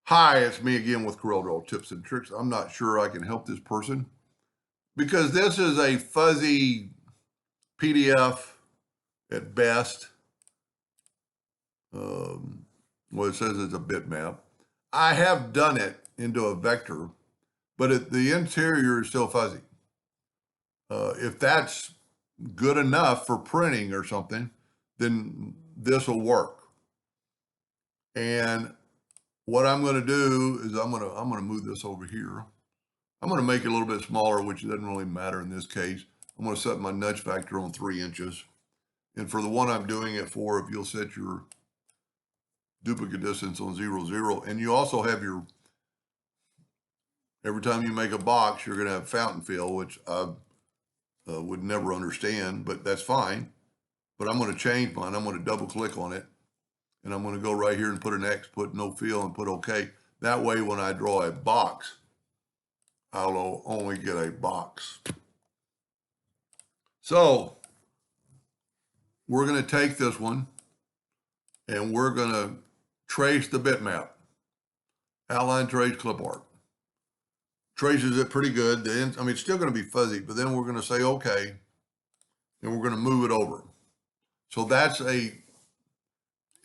Hi, it's me again with Corel Draw Tips and Tricks. I'm not sure I can help this person because this is a fuzzy PDF at best. Well, it says it's a bitmap. I have done it into a vector, but the interior is still fuzzy. If that's good enough for printing or something, then this will work. And what I'm going to do is I'm going to move this over here. I'm going to make it a little bit smaller, which doesn't really matter in this case. I'm going to set my nudge factor on 3 inches. And for the one I'm doing it for, if you'll set your duplicate distance on 0, 0, and you also have every time you make a box, you're going to have fountain fill, which I would never understand, but that's fine. But I'm going to change mine. I'm going to double click on it. And I'm going to go right here and put an X, put no fill, and put OK. That way, when I draw a box, I'll only get a box. So we're going to take this one and we're going to trace the bitmap. Outline, trace, clip art. Traces it pretty good. It's still going to be fuzzy, but then we're going to say OK, and we're going to move it over. So that's a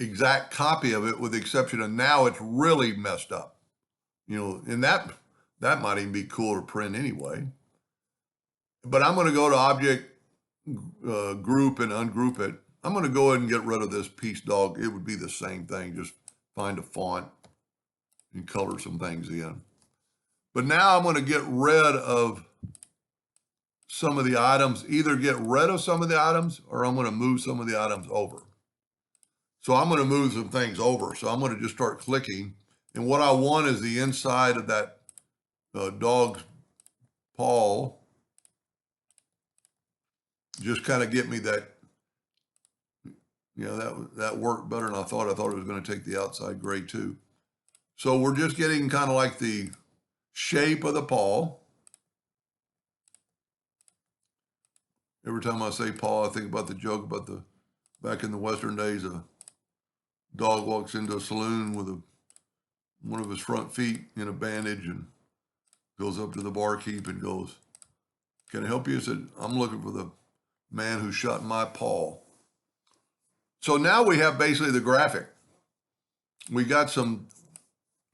exact copy of it, with the exception of now it's really messed up. And that might even be cool to print anyway. But I'm going to go to Object, Group, and ungroup it. I'm going to go ahead and get rid of this piece dog. It would be the same thing. Just find a font and color some things in. But now I'm going to get rid of some of the items. Either get rid of some of the items, or I'm going to move some of the items over. So I'm going to move some things over. So I'm going to just start clicking. And what I want is the inside of that dog's paw. Just kind of get me that, that worked better than I thought. I thought it was going to take the outside gray too. So we're just getting kind of like the shape of the paw. Every time I say paw, I think about the joke about back in the Western days, a dog walks into a saloon with one of his front feet in a bandage and goes up to the barkeep and goes, "Can I help you?" He said, "I'm looking for the man who shot my paw." So now we have basically the graphic. We got some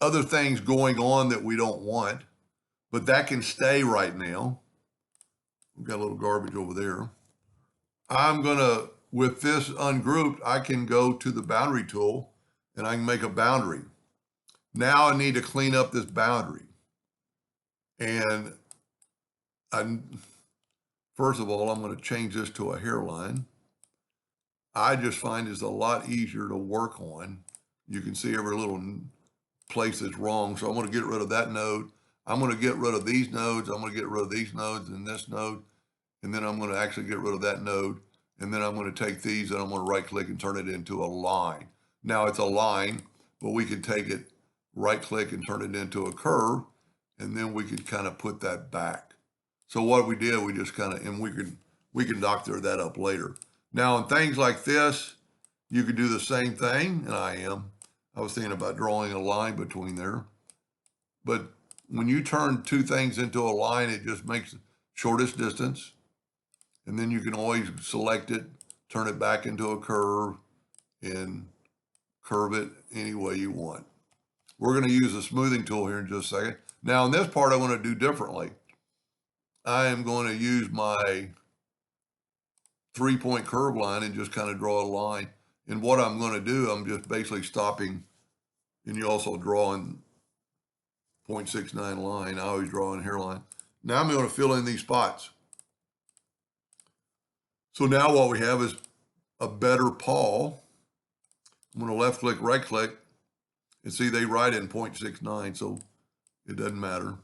other things going on that we don't want, but that can stay right now. We've got a little garbage over there. I'm going to, with this ungrouped, I can go to the boundary tool and I can make a boundary. Now I need to clean up this boundary. And first of all, I'm going to change this to a hairline. I just find it's a lot easier to work on. You can see every little place that's wrong. So I'm going to get rid of that node. I'm going to get rid of these nodes. I'm going to get rid of these nodes and this node. And then I'm going to actually get rid of that node. And then I'm going to take these and I'm going to right click and turn it into a line. Now it's a line, but we can take it, right click and turn it into a curve. And then we can kind of put that back. So what we did, we just kind of, and we can doctor that up later. Now in things like this, you can do the same thing, and I was thinking about drawing a line between there. But when you turn two things into a line, it just makes the shortest distance. And then you can always select it, turn it back into a curve, and curve it any way you want. We're going to use the smoothing tool here in just a second. Now in this part, I want to do differently. I am going to use my 3-point curve line and just kind of draw a line. And what I'm going to do, I'm just basically stopping, and you also draw in 0.69 line. I always draw in hairline. Now I'm going to fill in these spots. So now what we have is a better paw. I'm going to left click, right click, and see they write in 0.69, so it doesn't matter.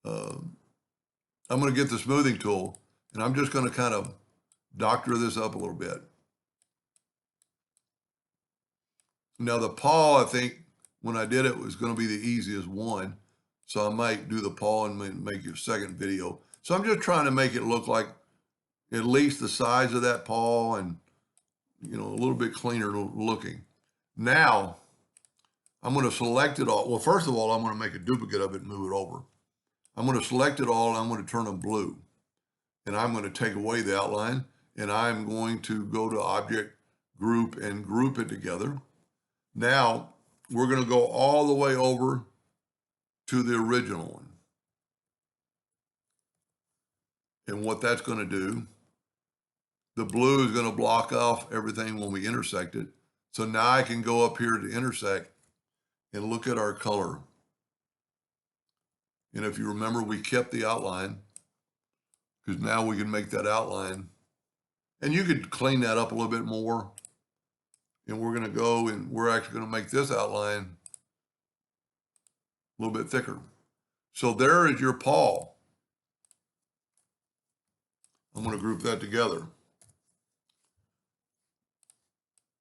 I'm going to get the smoothing tool, and I'm just going to kind of doctor this up a little bit. Now the paw, I think when I did it, was going to be the easiest one. So I might do the paw and make a second video. So I'm just trying to make it look like at least the size of that paw and, a little bit cleaner looking. Now I'm going to select it all. Well, first of all, I'm going to make a duplicate of it and move it over. I'm going to select it all and I'm going to turn them blue. And I'm going to take away the outline and I'm going to go to Object, Group, and group it together. Now, we're going to go all the way over to the original one. And what that's going to do, the blue is going to block off everything when we intersect it. So now I can go up here to intersect and look at our color. And if you remember, we kept the outline because now we can make that outline. And you could clean that up a little bit more. And we're going to go and we're actually going to make this outline a little bit thicker. So there is your paw. I'm going to group that together.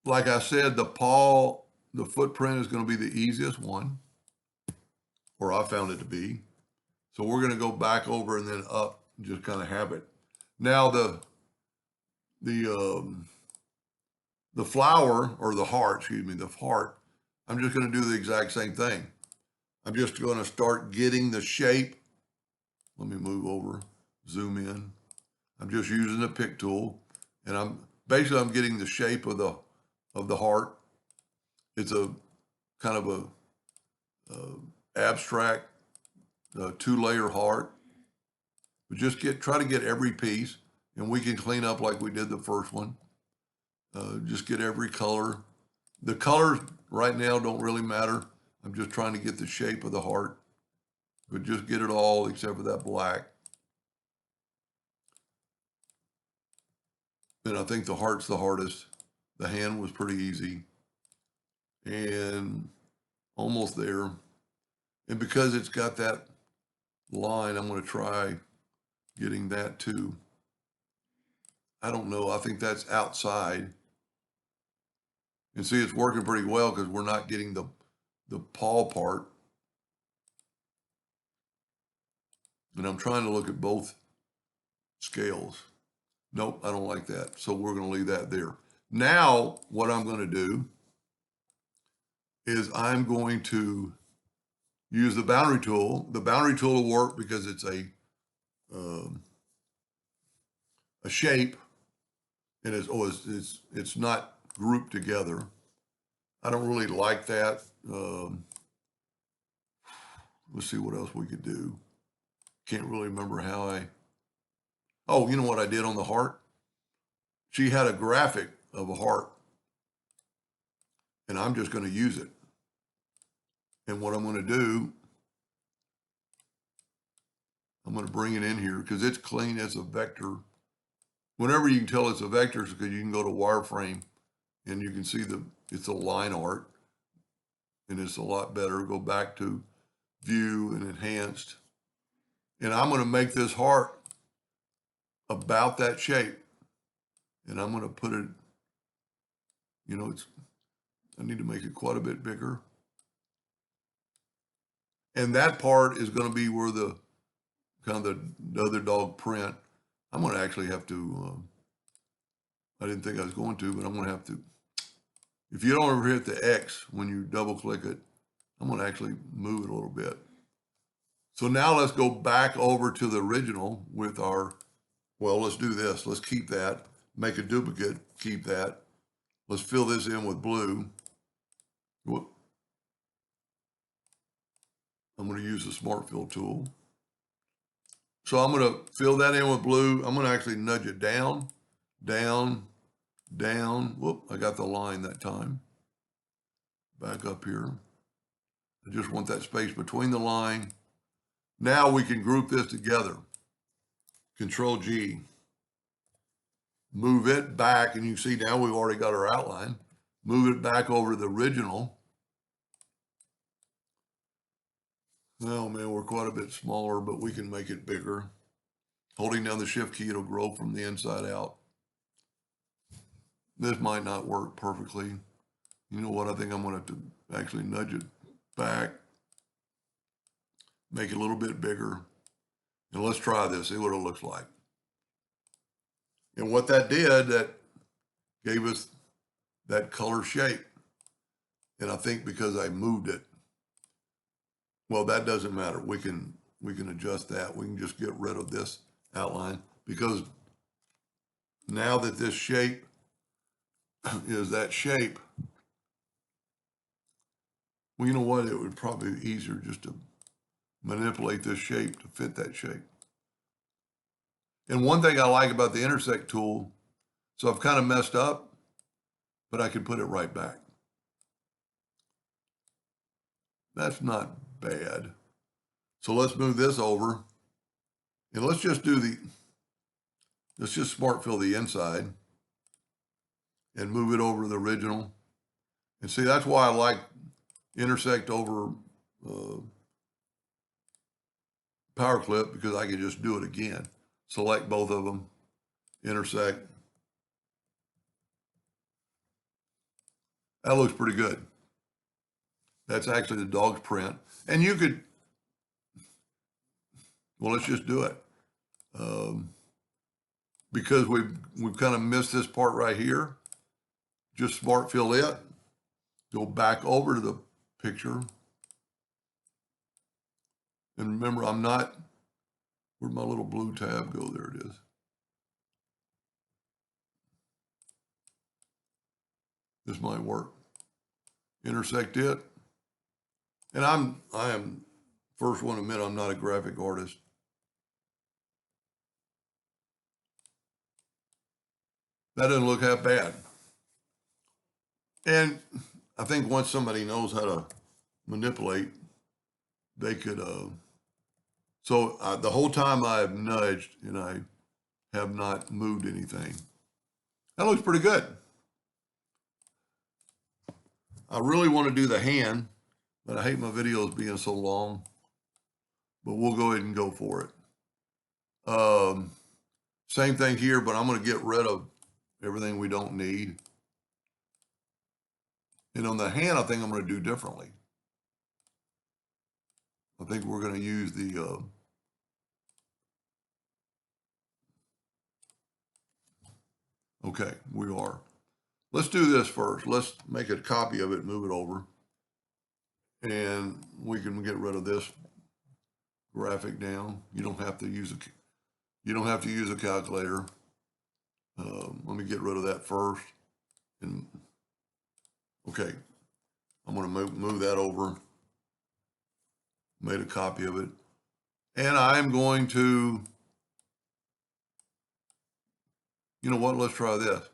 Like I said, the paw, the footprint is going to be the easiest one, or I found it to be. So we're going to go back over and then up, and just kind of have it. Now the flower, or the heart, excuse me, the heart, I'm just going to do the exact same thing. I'm just going to start getting the shape. Let me move over, zoom in. I'm just using the pick tool, and I'm getting the shape of the heart. It's a kind of a abstract 2-layer heart. But just try to get every piece, and we can clean up like we did the first one. Just get every color. The colors right now don't really matter. I'm just trying to get the shape of the heart, but just get it all except for that black. And I think the heart's the hardest. The hand was pretty easy and almost there. And because it's got that line, I'm going to try getting that too. I don't know. I think that's outside. And see, it's working pretty well because we're not getting the paw part. And I'm trying to look at both scales. Nope, I don't like that. So we're going to leave that there. Now, what I'm going to do is I'm going to use the boundary tool. The boundary tool will work because it's a shape, and it's not grouped together. I don't really like that. Let's see what else we could do. Can't really remember how oh, you know what I did on the heart? She had a graphic of a heart, and I'm just going to use it. And what I'm going to do, I'm going to bring it in here because it's clean as a vector. Whenever you can tell it's a vector, it's because you can go to wireframe and you can see it's a line art, and it's a lot better. Go back to view and enhanced. And I'm going to make this heart about that shape. And I'm going to put it, I need to make it quite a bit bigger. And that part is going to be where the kind of the other dog print. I'm going to actually have to, I didn't think I was going to, but I'm going to have to. If you don't ever hit the X when you double click it, I'm going to actually move it a little bit. So now let's go back over to the original with let's do this. Let's keep that, make a duplicate, keep that. Let's fill this in with blue. Whoop. I'm going to use the Smart Fill tool. So I'm going to fill that in with blue. I'm going to actually nudge it down, down, down. Whoop, I got the line that time. Back up here. I just want that space between the line. Now we can group this together. Control G. Move it back, and you see now we've already got our outline. Move it back over to the original. Oh man, we're quite a bit smaller, but we can make it bigger. Holding down the shift key, it'll grow from the inside out. This might not work perfectly. You know what? I think I'm going to have to actually nudge it back, make it a little bit bigger. And let's try this, see what it looks like. And what that did, that gave us that color shape. And I think because I moved it, well, that doesn't matter. We can adjust that. We can just get rid of this outline, because now that this shape is that shape, well, you know what? It would probably be easier just to manipulate this shape to fit that shape. And one thing I like about the intersect tool, so I've kind of messed up, but I can put it right back. That's not bad. So let's move this over, and let's just smart fill the inside and move it over to the original. And see, that's why I like intersect over power clip, because I can just do it again. Select both of them, intersect. That looks pretty good. That's actually the dog's print. And you could, well, let's just do it. Because we've kind of missed this part right here. Just smart fill it. Go back over to the picture. And remember, I'm not, where'd my little blue tab go? There it is. This might work. Intersect it. And I am first one to admit I'm not a graphic artist. That doesn't look half bad. And I think once somebody knows how to manipulate, they could, the whole time I have nudged and I have not moved anything. That looks pretty good. I really want to do the hand, but I hate my videos being so long, but we'll go ahead and go for it. Same thing here, but I'm going to get rid of everything we don't need. And on the hand, I think I'm going to do differently. I think we're going to use the, okay, we are. Let's do this first. Let's make a copy of it, move it over. And we can get rid of this graphic down. You don't have to use a calculator. Let me get rid of that first. And okay, I'm going to move that over. Made a copy of it. And I'm going to, you know what, let's try this.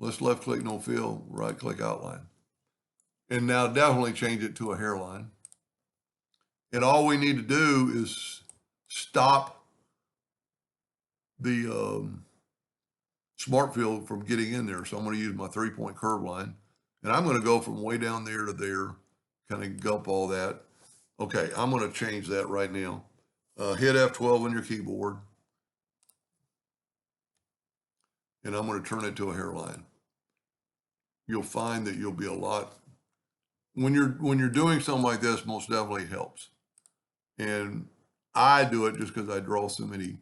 Let's left click no fill, right click outline. And now definitely change it to a hairline. And all we need to do is stop the smart fill from getting in there. So I'm going to use my 3-point curve line. And I'm going to go from way down there to there, kind of gulp all that. Okay, I'm going to change that right now. Hit F12 on your keyboard. And I'm going to turn it to a hairline. You'll find that you'll be a lot, when you're doing something like this, most definitely helps. And I do it just because I draw so many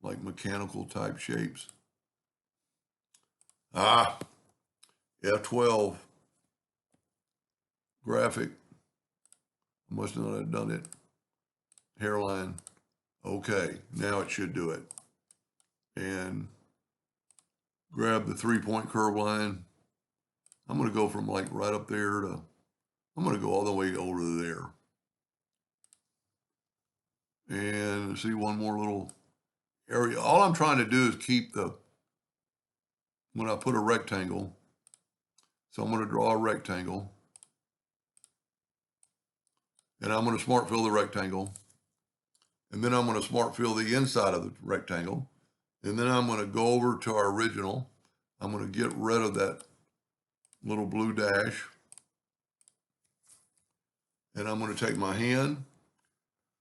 like mechanical type shapes. F12 graphic. Must not have done it. Hairline. Okay, now it should do it. And grab the 3-point curve line. I'm going to go from like right up there to, I'm going to go all the way over to there. And see one more little area. All I'm trying to do is keep when I put a rectangle. So I'm going to draw a rectangle. And I'm going to smart fill the rectangle. And then I'm going to smart fill the inside of the rectangle. And then I'm going to go over to our original. I'm going to get rid of that little blue dash. And I'm going to take my hand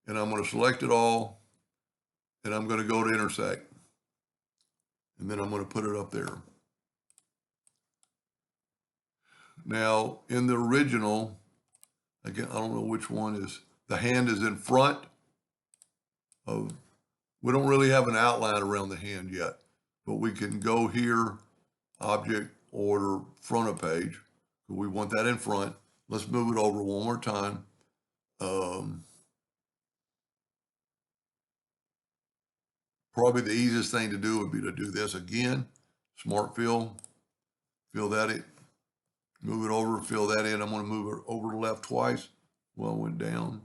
and I'm going to select it all. And I'm going to go to intersect. And then I'm going to put it up there. Now, in the original, again, I don't know which one is, the hand is in front of, we don't really have an outline around the hand yet, but we can go here, object, order, front of page. We want that in front. Let's move it over one more time. Probably the easiest thing to do would be to do this again. Smart fill that in, move it over, fill that in. I'm going to move it over to left twice. Well, it went down.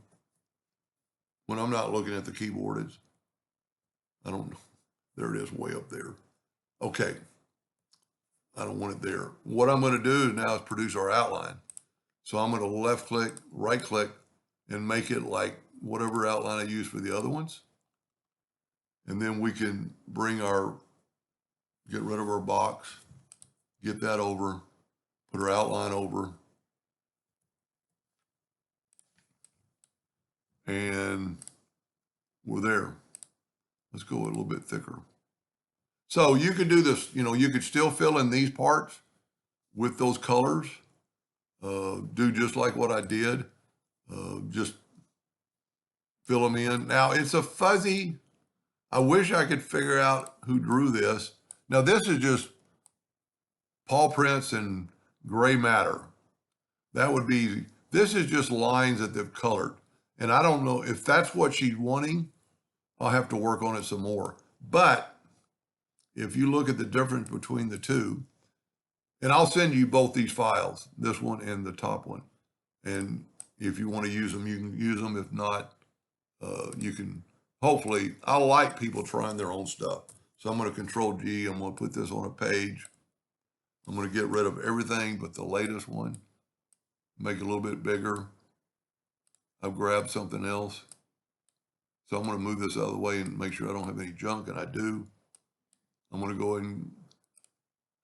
When I'm not looking at the keyboard, I don't know. There it is, way up there. Okay. I don't want it there. What I'm going to do now is produce our outline. So I'm going to left click, right click, and make it like whatever outline I use for the other ones. And then we can get rid of our box, get that over, put our outline over, and we're there. Let's go a little bit thicker. So you could do this, you could still fill in these parts with those colors, do just like what I did, just fill them in. Now it's a fuzzy, I wish I could figure out who drew this. Now this is just paw prints and gray matter. This is just lines that they've colored. And I don't know if that's what she's wanting. I'll have to work on it some more. But if you look at the difference between the two, and I'll send you both these files, this one and the top one. And if you want to use them, you can use them. If not, you can, hopefully, I like people trying their own stuff. So I'm going to Control G. I'm going to put this on a page. I'm going to get rid of everything but the latest one. Make it a little bit bigger. I've grabbed something else. So I'm going to move this out of the way and make sure I don't have any junk, and I do. I'm going to go ahead and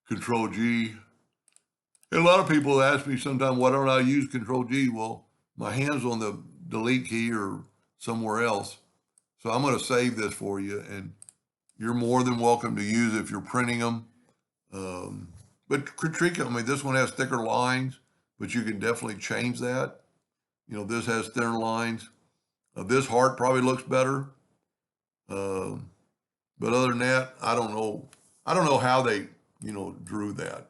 Control G. And a lot of people ask me sometimes, why don't I use Control G? Well, my hand's on the delete key or somewhere else. So I'm going to save this for you, and you're more than welcome to use it if you're printing them. But critique, I mean, this one has thicker lines, but you can definitely change that. This has thinner lines. This heart probably looks better. But other than that, I don't know. I don't know how they, drew that.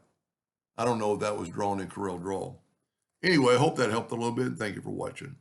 I don't know if that was drawn in Corel Draw. Anyway, I hope that helped a little bit. Thank you for watching.